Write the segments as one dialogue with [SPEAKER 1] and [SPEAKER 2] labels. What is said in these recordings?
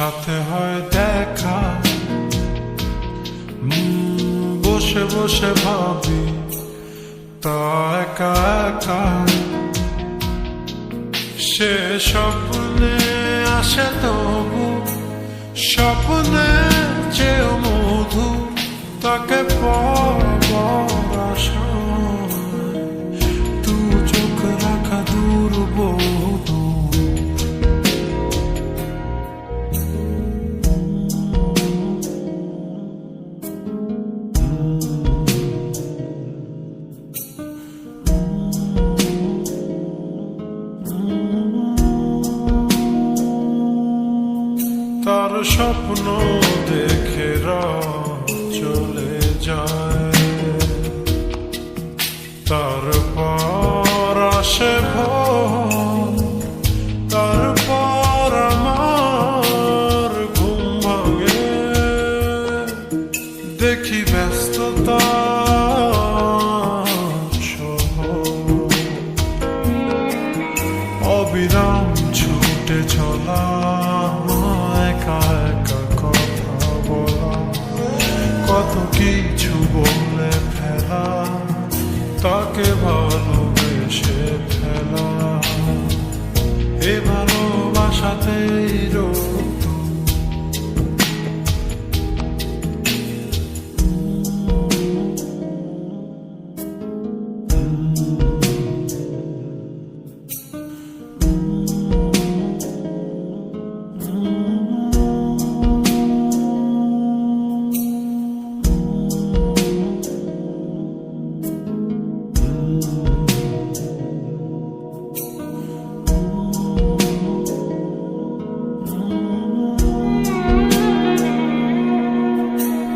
[SPEAKER 1] সাথে হয় দেখা, বসে বসে ভাবি তা একা একা। সে স্বপ্নে আসে তবু স্বপ্নে চেয়েও মধু, তাকে পাবার আশায় তু চোখ রাখা দূর বহু। তার স্বপ্ন দেখে রাত চলে যায়, তারপর আসে ভোর, তারপর আমার ঘুম ভাঙে। দেখি ব্যস্ততা অবিরাম ছুটে চলা, একা একা কথা বলা, কত কিছু বলে ফেলা, তাকে ভালোবেসে ফেলা। এ ভালোবাসাতেই রোদ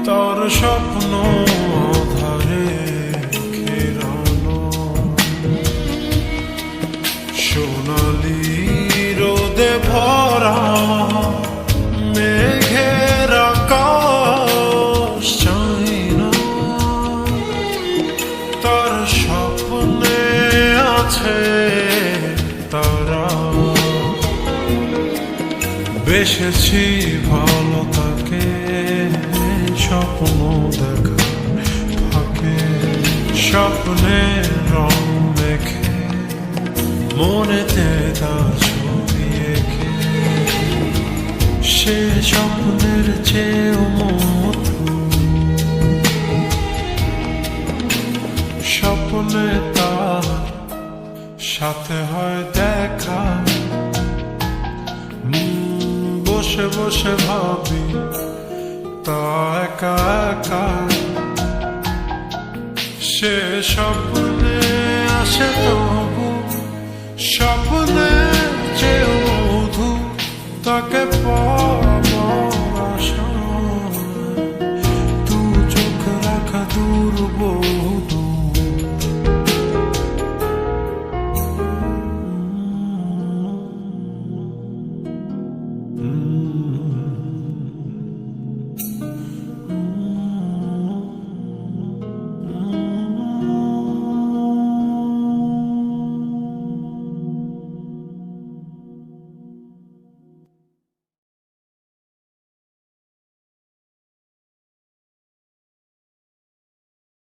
[SPEAKER 1] তার স্বপ্ন ধারে ঘেরানো, সোনালি রোদে ভরা মেঘের আকাশ চাই না। তার স্বপ্নে আছে তারা, বেসেছি ভালো তাকে স্বপ্ন দেখা ফাঁকে। স্বপ্নে রং মেখে মনেতে তার ছবি এঁকে, সে স্বপ্নের চেয়েও মধু। স্বপ্নে তার সাথে হয় দেখা, বসে বসে ভাবি তা একা একা। সে স্বপ্নে আসে তবু স্বপ্নে চেয়েও মধু, তাকে